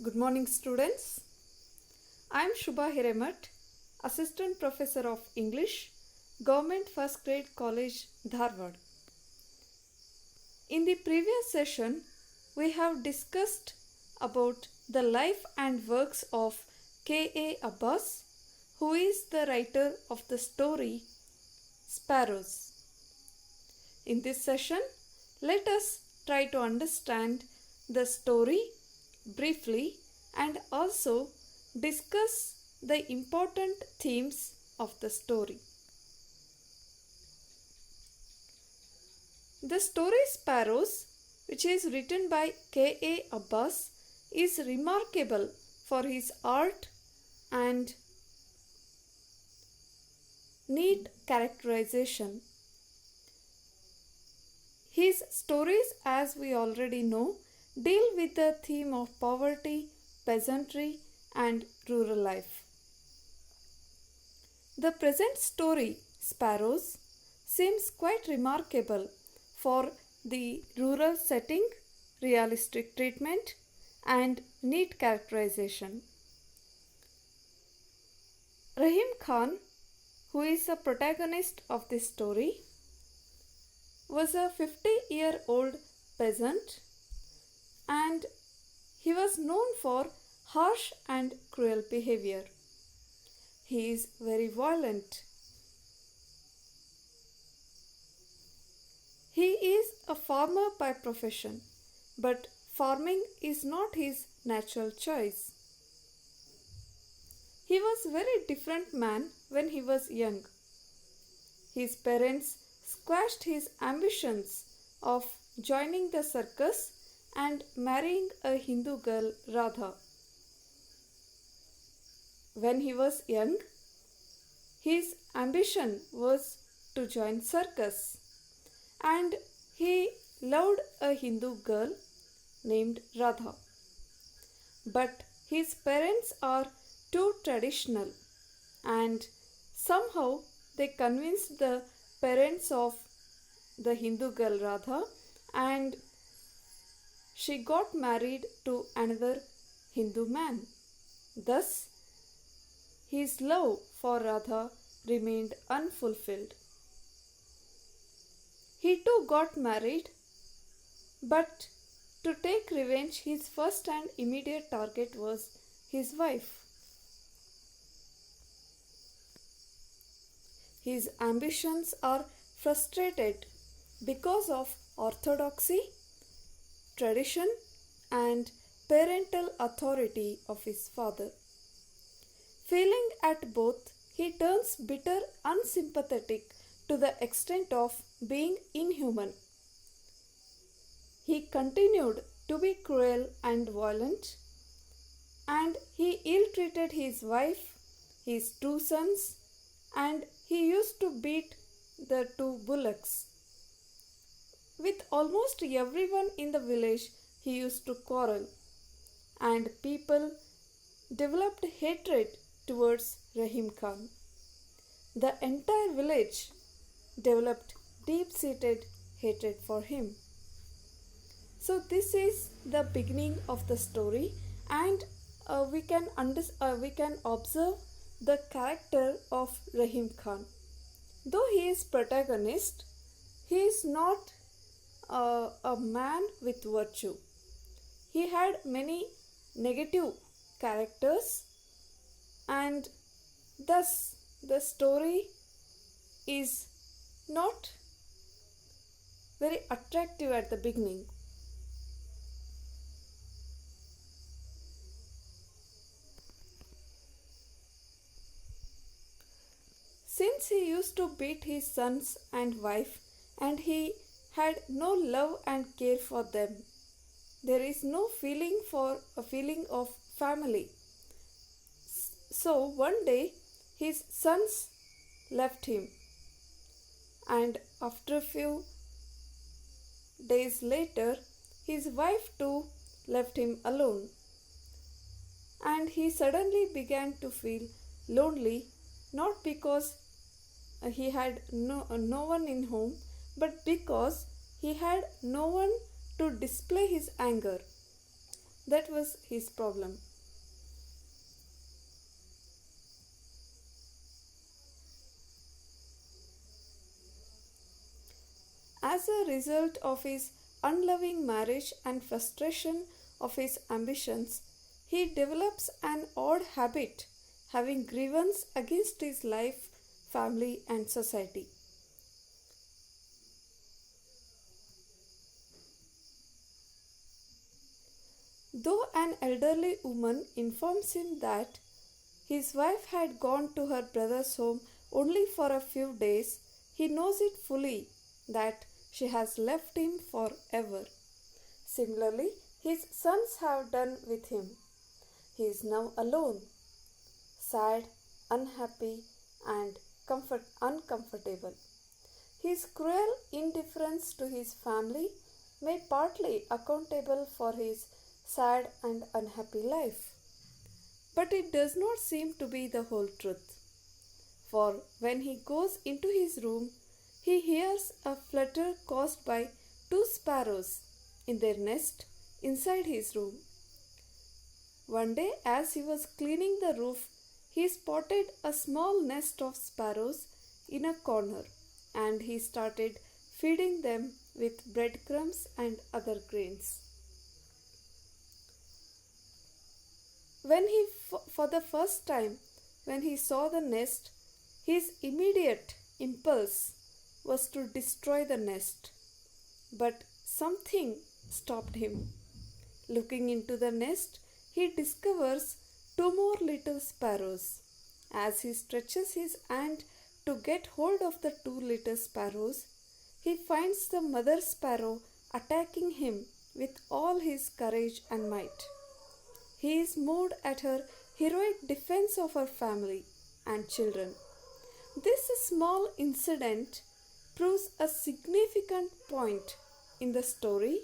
Good morning, students. I am Shubha Hiremat, Assistant Professor of English, Government First Grade College, Dharwad. In the previous session, we have discussed about the life and works of K.A. Abbas, who is the writer of the story Sparrows. In this session, let us try to understand the story briefly and also discuss the important themes of the story. The story Sparrows, which is written by K.A. Abbas, is remarkable for his art and neat characterization. His stories, as we already know, deal with the theme of poverty, peasantry, and rural life. The present story, Sparrows, seems quite remarkable for the rural setting, realistic treatment, and neat characterization. Rahim Khan, who is the protagonist of this story, was a 50-year-old peasant and he was known for harsh and cruel behavior. He is very violent. He is a farmer by profession, but farming is not his natural choice. He was a very different man when he was young. His parents squashed his ambitions of joining the circus and marrying a Hindu girl, Radha. When he was young, his ambition was to join circus and he loved a Hindu girl named Radha. But his parents are too traditional and somehow they convinced the parents of the Hindu girl Radha and she got married to another Hindu man. Thus, his love for Radha remained unfulfilled. He too got married, but to take revenge, his first and immediate target was his wife. His ambitions are frustrated because of orthodoxy, tradition, and parental authority of his father. Failing at both, he turns bitter, unsympathetic to the extent of being inhuman. He continued to be cruel and violent, and he ill-treated his wife, his two sons, and he used to beat the two bullocks. With almost everyone in the village, he used to quarrel, and people developed hatred towards Rahim Khan. The entire village developed deep-seated hatred for him. So this is the beginning of the story, and we can observe the character of Rahim Khan. Though he is protagonist, he is not a man with virtue. He had many negative characters, and thus the story is not very attractive at the beginning. Since he used to beat his sons and wife and he had no love and care for them, there is no feeling of family. So one day his sons left him, and after a few days later his wife too left him alone, and he suddenly began to feel lonely, not because he had no one in home, but because he had no one to display his anger. That was his problem. As a result of his unloving marriage and frustration of his ambitions, he develops an odd habit, having grievance against his life, family, and society. Though an elderly woman informs him that his wife had gone to her brother's home only for a few days, he knows it fully that she has left him forever. Similarly, his sons have done with him. He is now alone, sad, unhappy, and uncomfortable. His cruel indifference to his family may partly accountable for his sad and unhappy life. But it does not seem to be the whole truth. For when he goes into his room, he hears a flutter caused by two sparrows in their nest inside his room. One day, as he was cleaning the roof, he spotted a small nest of sparrows in a corner and he started feeding them with breadcrumbs and other grains. When for the first time, when he saw the nest, his immediate impulse was to destroy the nest. But something stopped him. Looking into the nest, he discovers two more little sparrows. As he stretches his hand to get hold of the two little sparrows, he finds the mother sparrow attacking him with all his courage and might. He is moved at her heroic defense of her family and children. This small incident proves a significant point in the story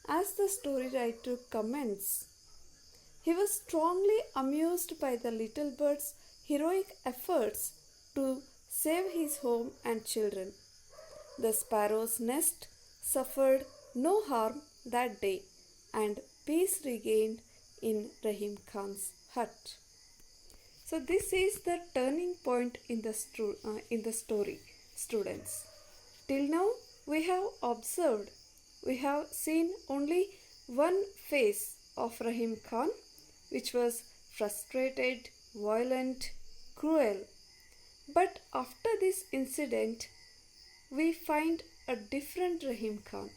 as the story writer comments. He was strongly amused by the little bird's heroic efforts to save his home and children. The sparrow's nest suffered no harm that day and peace regained in Rahim Khan's hut. So this is the turning point in the story, students. Till now we have observed, we have seen only one face of Rahim Khan, which was frustrated, violent, cruel. But after this incident, we find a different Rahim Khan.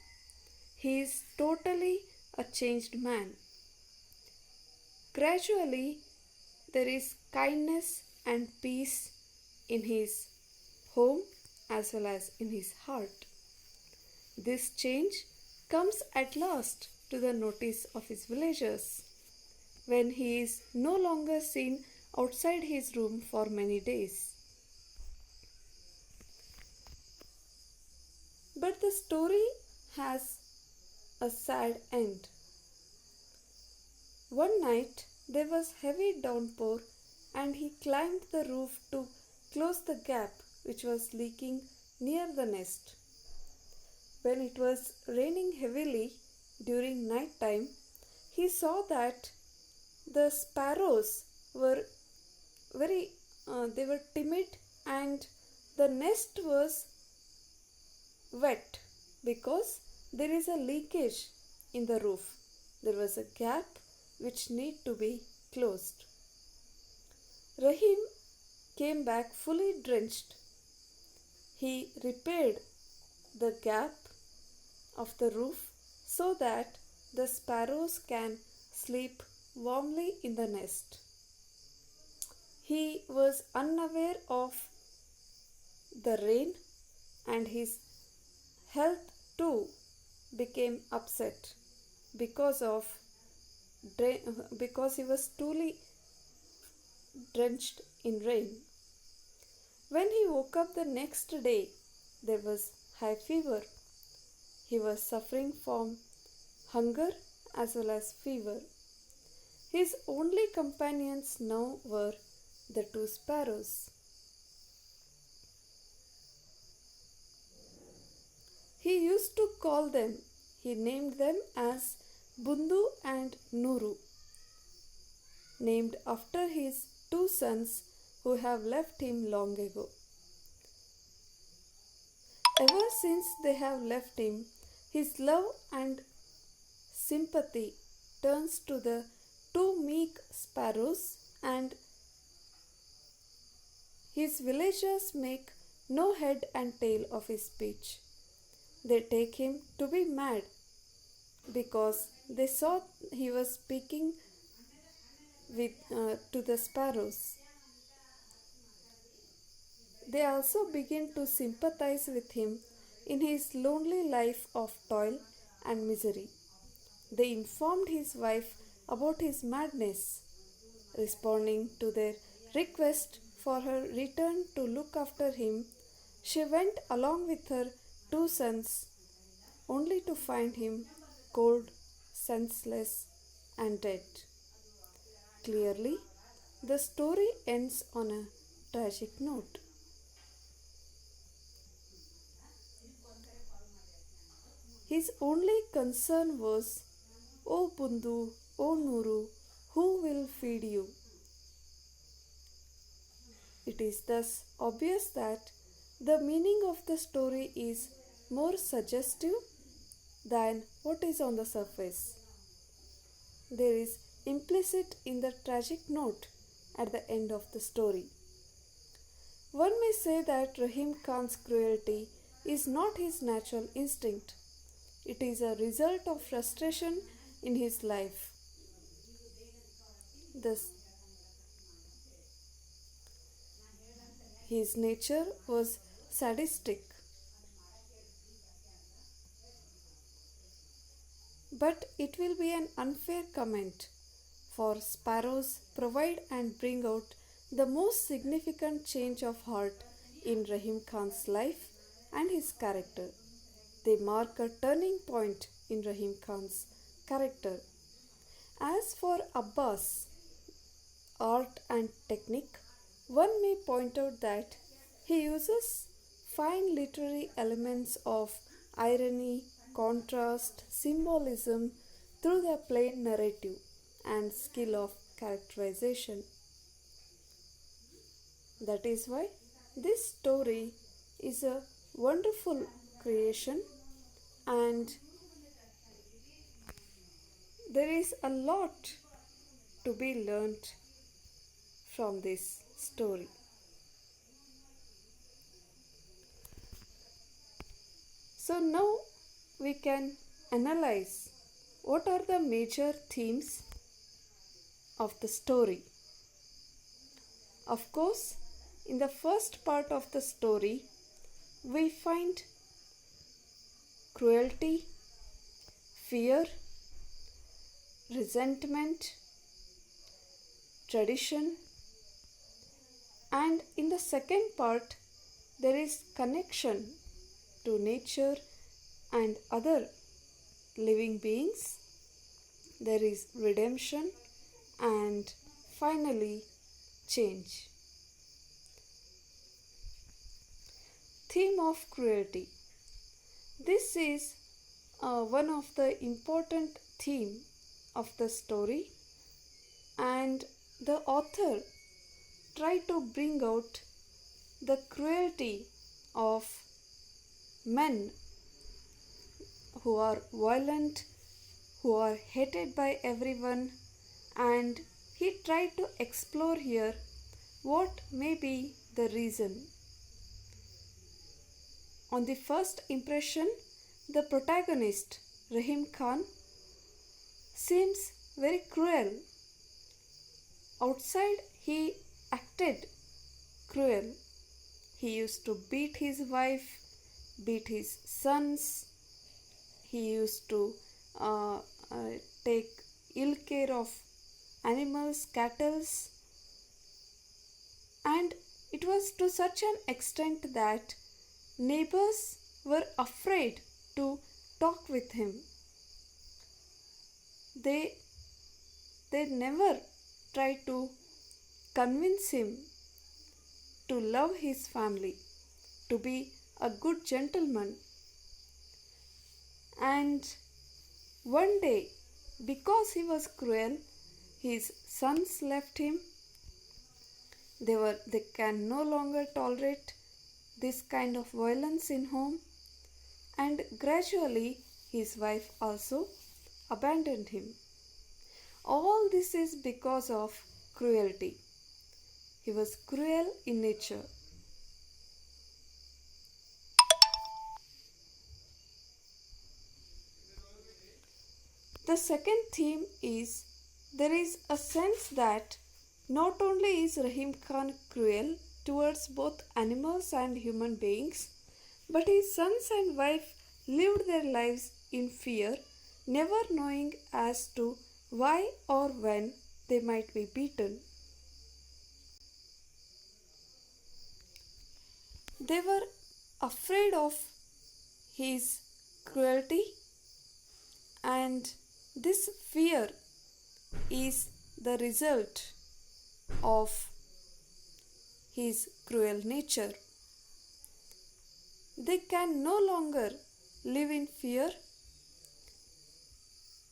He is totally a changed man. Gradually, there is kindness and peace in his home as well as in his heart. This change comes at last to the notice of his villagers when he is no longer seen outside his room for many days. But the story has a sad end. One night there was heavy downpour and he climbed the roof to close the gap which was leaking near the nest. When it was raining heavily during night time, he saw that the sparrows were they were timid and the nest was wet because there is a leakage in the roof. There was a gap which need to be closed. Rahim came back fully drenched. He repaired the gap of the roof so that the sparrows can sleep warmly in the nest. He was unaware of the rain and his health too became upset because he was truly drenched in rain. When he woke up the next day, there was high fever. He was suffering from hunger as well as fever. His only companions now were the two sparrows. He used to call them, he named them as Bundu and Nuru, named after his two sons who have left him long ago. Ever since they have left him, his love and sympathy turns to the two meek sparrows, and his villagers make no head and tail of his speech. They take him to be mad because they saw he was speaking to the sparrows. They also begin to sympathize with him in his lonely life of toil and misery. They informed his wife about his madness. Responding to their request for her return to look after him, she went along with her two sons, only to find him cold, senseless, and dead. Clearly, the story ends on a tragic note. His only concern was, "O Bundu, O Nuru, who will feed you?" It is thus obvious that the meaning of the story is more suggestive than what is on the surface. There is implicit in the tragic note at the end of the story. One may say that Rahim Khan's cruelty is not his natural instinct. It is a result of frustration in his life. Thus, his nature was sadistic. But it will be an unfair comment, for sparrows provide and bring out the most significant change of heart in Rahim Khan's life and his character. They mark a turning point in Rahim Khan's character. As for Abbas' art and technique, one may point out that he uses fine literary elements of irony, contrast, symbolism through the plain narrative and skill of characterization. That is why this story is a wonderful creation, and there is a lot to be learnt from this story. So now we can analyze what are the major themes of the story. Of course, in the first part of the story, we find cruelty, fear, resentment, tradition, and in the second part, there is connection to nature and other living beings. There is redemption and finally change. Theme of cruelty. This is one of the important theme of the story, and the author tried to bring out the cruelty of men who are violent, who are hated by everyone, and he tried to explore here what may be the reason. On the first impression, the protagonist, Rahim Khan, seems very cruel. Outside, he acted cruel. He used to beat his wife, beat his sons. He used to take ill care of animals, cattle, and it was to such an extent that neighbors were afraid to talk with him. They never tried to convince him to love his family, to be a good gentleman. And one day because he was cruel, his sons left him. They can no longer tolerate this kind of violence in home, and gradually his wife also abandoned him. All this is because of cruelty. He was cruel in nature. The second theme is there is a sense that not only is Rahim Khan cruel towards both animals and human beings, but his sons and wife lived their lives in fear, never knowing as to why or when they might be beaten. They were afraid of his cruelty, and this fear is the result of his cruel nature. They can no longer live in fear,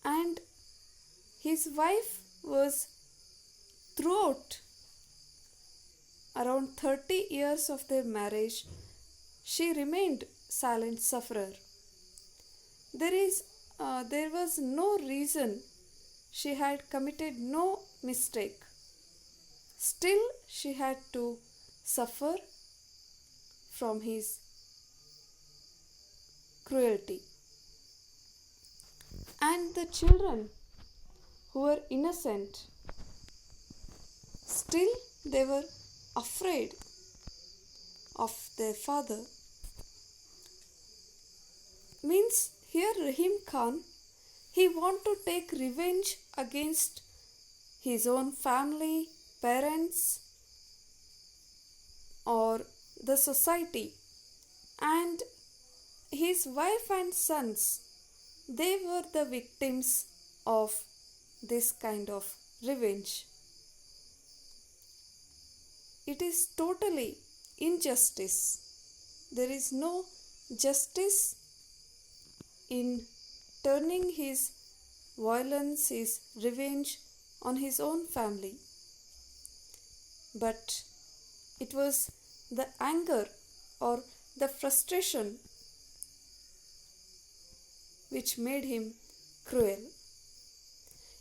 and his wife was throughout around 30 years of their marriage, she remained silent sufferer. There was no reason, she had committed no mistake. Still, she had to suffer from his cruelty. And the children who were innocent, still they were afraid of their father. Means here Rahim Khan, he want to take revenge against his own family, parents, or the society, and his wife and sons, they were the victims of this kind of revenge. It is totally injustice. There is no justice in turning his violence, his revenge on his own family. But it was the anger or the frustration which made him cruel.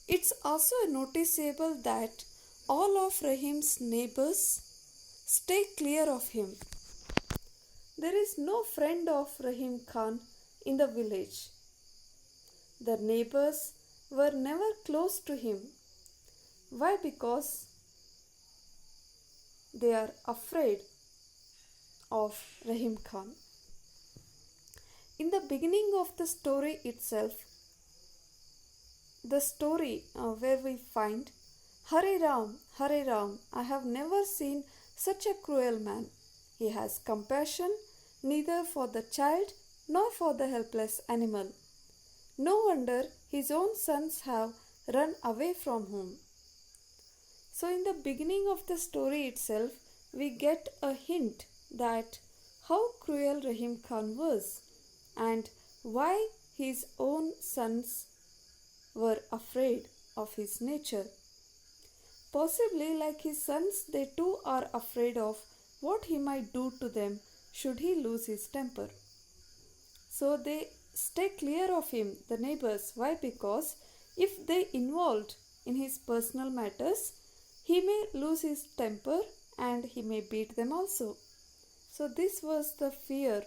It's also noticeable that all of Rahim's neighbors stay clear of him. There is no friend of Rahim Khan in the village. The neighbors were never close to him. Why? Because they are afraid of Rahim Khan. In the beginning of the story itself, the story where we find Hare Ram, I have never seen such a cruel man. He has compassion neither for the child nor for the helpless animal. No wonder his own sons have run away from him. So in the beginning of the story itself, we get a hint that how cruel Rahim Khan was and why his own sons were afraid of his nature. Possibly, like his sons, they too are afraid of what he might do to them should he lose his temper. So they stay clear of him, the neighbors. Why? Because if they involved in his personal matters, he may lose his temper and he may beat them also. So this was the fear,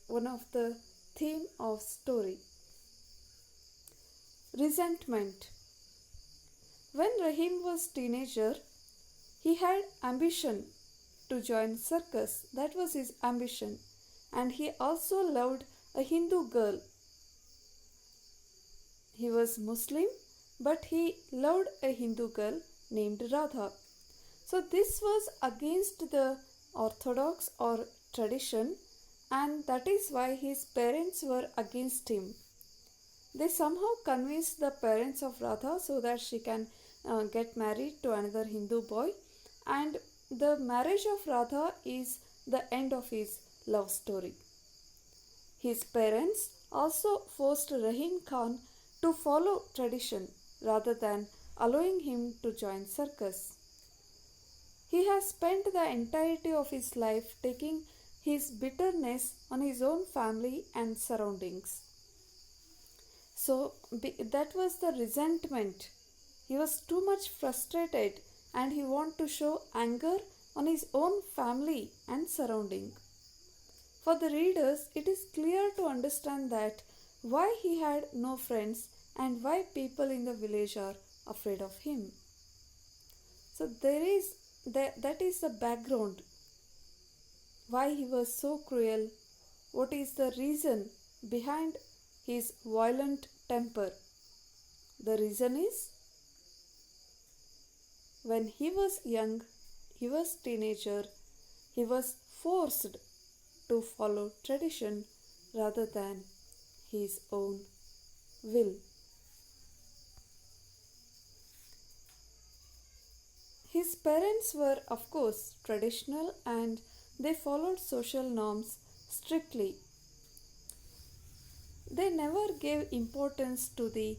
one of the theme of story. Resentment. When Rahim was teenager, he had ambition to join circus. That was his ambition. And he also loved a Hindu girl. He was Muslim, but he loved a Hindu girl named Radha. So this was against the orthodox or tradition, and that is why his parents were against him. They somehow convinced the parents of Radha so that she can get married to another Hindu boy, and the marriage of Radha is the end of his love story. His parents also forced Rahim Khan to follow tradition rather than allowing him to join circus. He has spent the entirety of his life taking his bitterness on his own family and surroundings. So that was the resentment. He was too much frustrated and he wanted to show anger on his own family and surrounding. For the readers, it is clear to understand that why he had no friends and why people in the village are afraid of him. So that is the background why he was so cruel. What is the reason behind his violent temper? The reason is when he was young, he was teenager, he was forced to follow tradition rather than his own will. His parents were, of course, traditional and they followed social norms strictly. They never gave importance to the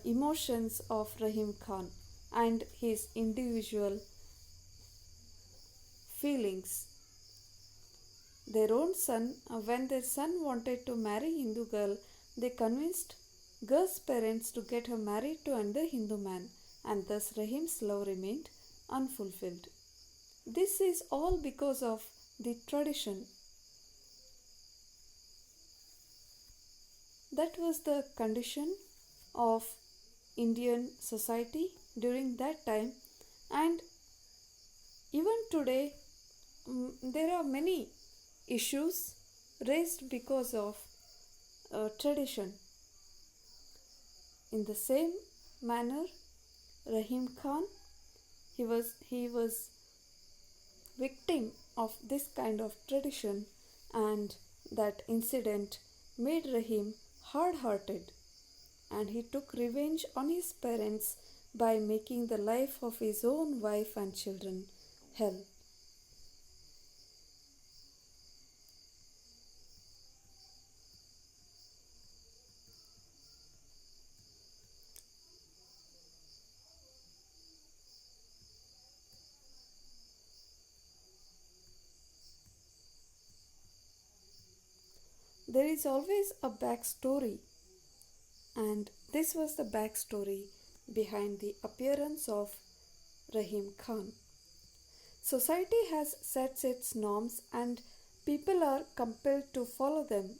emotions of Rahim Khan and his individual feelings. Their own son, when their son wanted to marry Hindu girl, they convinced girl's parents to get her married to another Hindu man, and thus Rahim's love remained unfulfilled. This is all because of the tradition. That was the condition of Indian society during that time, and even today there are many issues raised because of tradition. In the same manner, Rahim Khan, he was victim of this kind of tradition, and that incident made Rahim hard-hearted, and he took revenge on his parents by making the life of his own wife and children hell. There is always a backstory, and this was the backstory behind the appearance of Rahim Khan. Society has set its norms and people are compelled to follow them.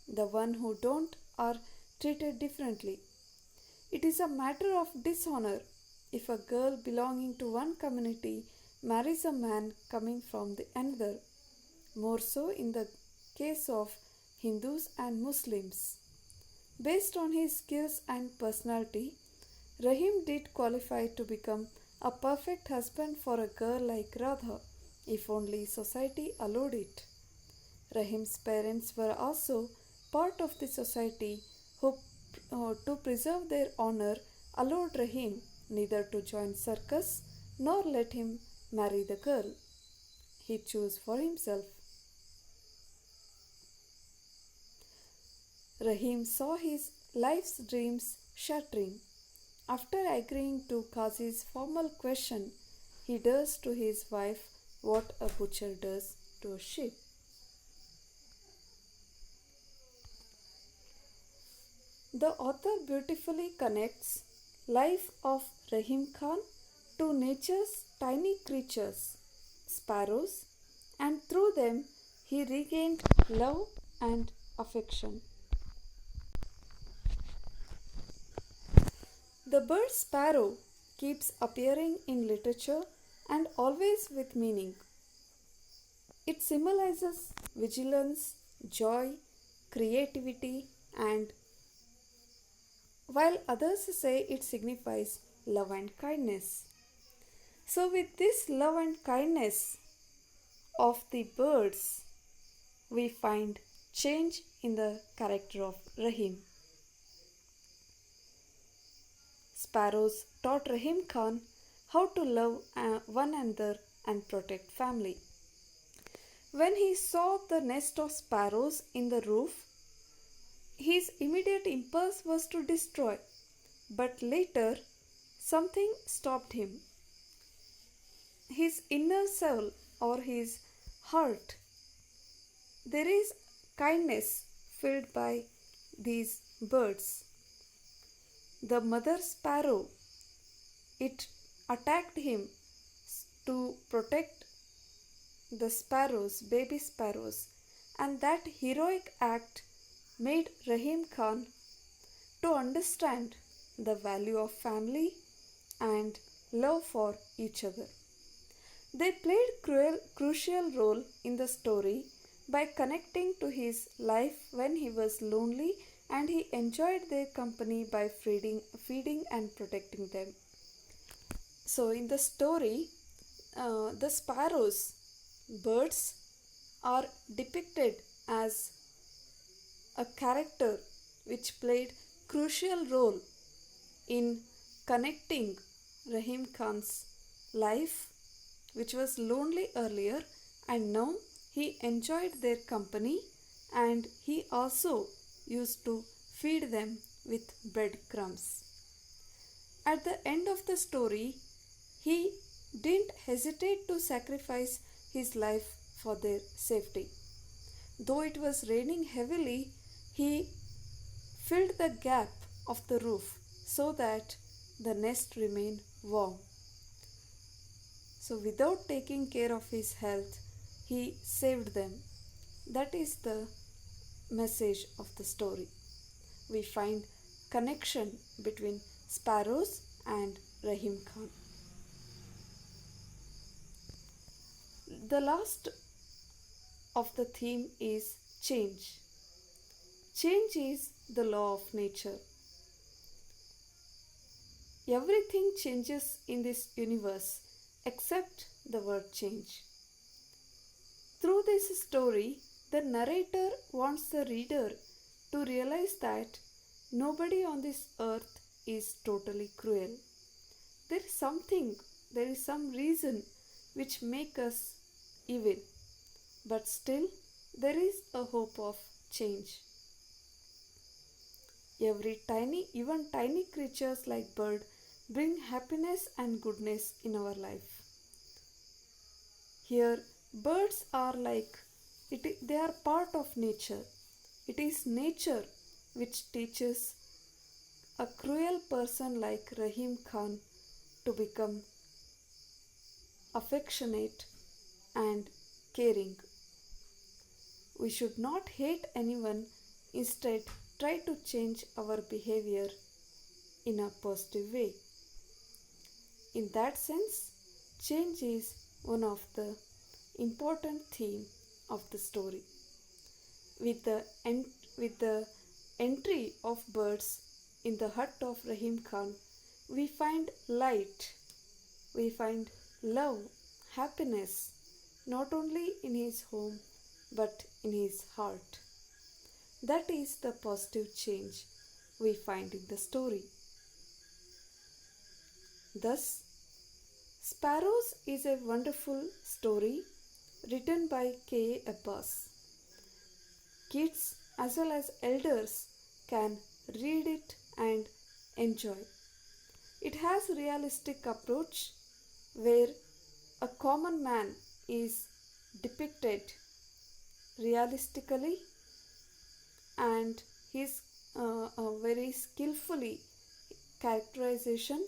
The one who don't are treated differently. It is a matter of dishonor if a girl belonging to one community marries a man coming from the another, more so in the case of Hindus and Muslims. Based on his skills and personality, Rahim did qualify to become a perfect husband for a girl like Radha, if only society allowed it. Rahim's parents were also part of the society who, to preserve their honor, allowed Rahim neither to join circus nor let him marry the girl. He chose for himself. Rahim saw his life's dreams shattering. After agreeing to Qazi's formal question, he does to his wife what a butcher does to a sheep. The author beautifully connects life of Rahim Khan to nature's tiny creatures, sparrows, and through them he regained love and affection. The bird sparrow keeps appearing in literature and always with meaning. It symbolizes vigilance, joy, creativity, and while others say it signifies love and kindness. So, with this love and kindness of the birds, we find change in the character of Rahim. Sparrows taught Rahim Khan how to love one another and protect family. When he saw the nest of sparrows in the roof, His immediate impulse was to destroy, but later something stopped him. His inner soul or his heart, there is kindness filled by these birds. The mother sparrow, it attacked him to protect the sparrows, baby sparrows, and that heroic act made Rahim Khan to understand the value of family and love for each other. They played crucial role in the story by connecting to his life when he was lonely, and he enjoyed their company by feeding and protecting them. So in the story, the sparrows, birds, are depicted as a character which played crucial role in connecting Rahim Khan's life, which was lonely earlier, and now he enjoyed their company, and he also used to feed them with breadcrumbs. At the end of the story, he didn't hesitate to sacrifice his life for their safety. Though it was raining heavily, he filled the gap of the roof so that the nest remained warm. So, without taking care of his health, he saved them. That is the message of the story. We find connection between sparrows and Rahim Khan. The last of the theme is change. Change is the law of nature. Everything changes in this universe except the word change. Through this story, the narrator wants the reader to realize that nobody on this earth is totally cruel. There is some reason which makes us evil, but still there is a hope of change. Even tiny creatures like bird bring happiness and goodness in our life. Here, birds are they are part of nature. It is nature which teaches a cruel person like Rahim Khan to become affectionate and caring. We should not hate anyone, instead try to change our behavior in a positive way. In that sense, change is one of the important themes of the story. With the entry of birds in the hut of Rahim Khan, we find light, we find love, happiness, not only in his home but in his heart. That is the positive change we find in the story. Thus, Sparrows is a wonderful story written by K. Abbas. Kids as well as elders can read it and enjoy. It has a realistic approach where a common man is depicted realistically, and his very skillfully characterization.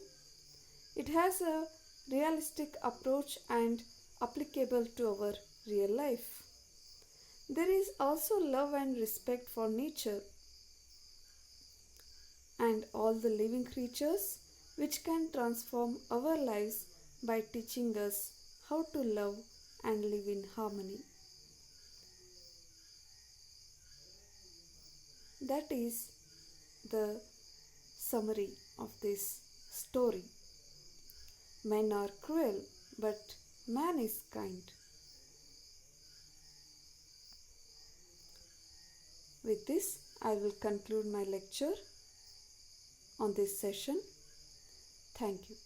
It has a realistic approach and applicable to our real life. There is also love and respect for nature and all the living creatures, which can transform our lives by teaching us how to love and live in harmony. That is the summary of this story. Men are cruel, but man is kind. With this, I will conclude my lecture on this session. Thank you.